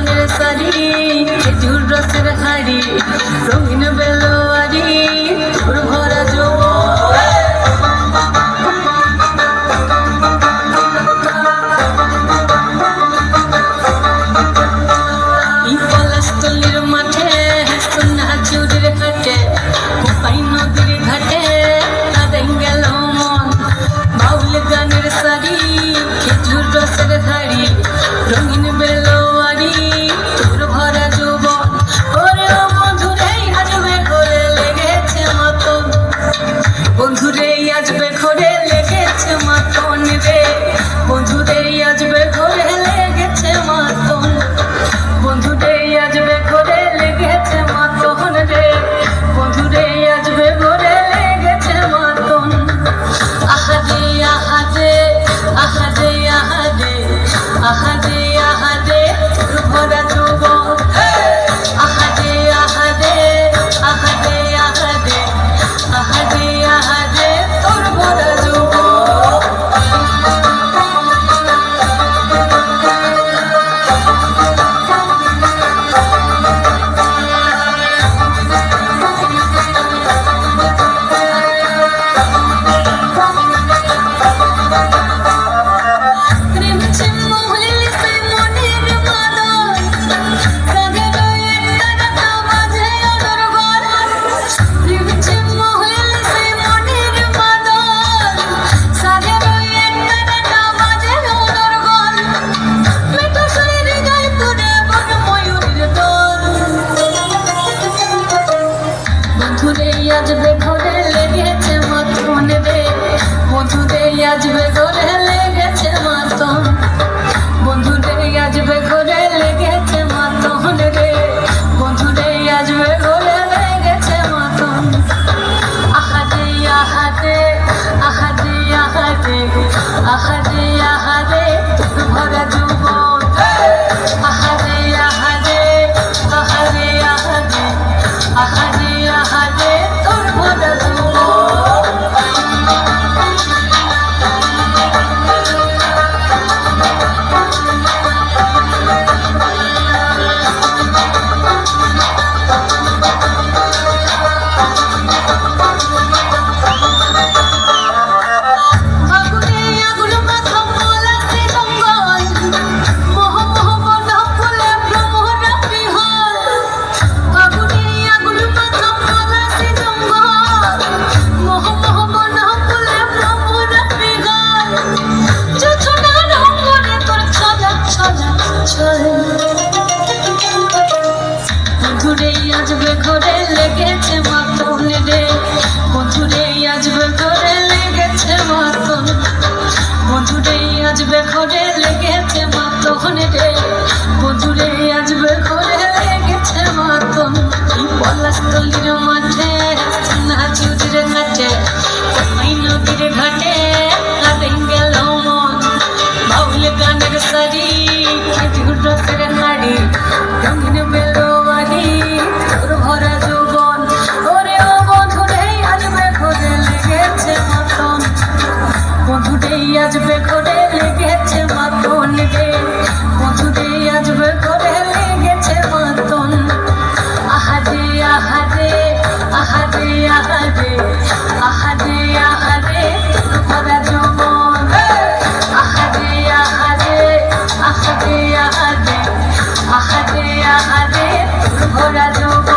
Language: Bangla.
গানের সারি খেজুর রসের হাড়ি রঙিন বেলোয়ারি তোর ভরা পলাশতলির মাঠে সোনা চুরির ঘাটে কোপাই নদীর ঘাটে কাঁদাই গেল মন বাউল গানের সারি খেজুর রসের হাড়ি রঙিন বেলোয়ারি তোর ভরা যৌবন ওরে ও বন্ধুরে আজবে ঘরে লেগেছে মতন বন্ধুরে আজবে ঘরে লেগেছে মতন রে বন্ধুরে আজবে ঘরে লেগেছে মতন বন্ধুরে আজবে ঘরে লেগেছে মতন রে বন্ধুরে আজবে ঘরে লেগেছে মতন আহাদে আহাদে আহাদে আহাদে আহাদে আহাদে তোর ভরা যৌবন আহাদে আহাদে আহাদে আহাদে আহাদে আহাদে তোর ভরা যৌবন আজবে ঘরে লেগেছে মতন রে বন্ধুরে আজবে ঘরে লেগেছে মতন বন্ধুরে আজবে ঘরে লেগেছে মতন রে বন্ধুরে আজবে ঘরে লেগেছে মতন আহাদে আহাদে আহাদে আহাদে আহাদে আহাদে তোর ভরা যৌবন আহাদে আহাদে আহাদে আহাদে আহাদে আহাদে তোর ভরা যৌবন বন্ধুরে আজবে ঘরে লেগেছে মতন রে বন্ধুরে আজবে ঘরে লেগেছে মতন বন্ধুরে আজবে ঘরে লেগেছে মতন রে বন্ধুরে আজবে ঘরে লেগেছে মতন পলাশতলির মাঠে সোনা চুরির ঘাটে কোপাই নদীর ঘাটে কাঁদাই গেল মন বাউল গানের সারি খেজুর রসের হাড়ি রঙিন বেলোয়ারি তোর ভরা যৌবন ওরে ও বন্ধুরে আজবে ঘরে লেগেছে মতন বন্ধুরে আজবে ঘরে লেগেছে মতন রে বন্ধুরে আজবে ঘরে লেগেছে মতন আহাদে আহাদে আহাদে আহাদে আহাদে আহাদে তোর ভরা যৌবন আহাদে আহাদে আহাদে আহাদে আহাদে আহাদে তোর ভরা যৌবন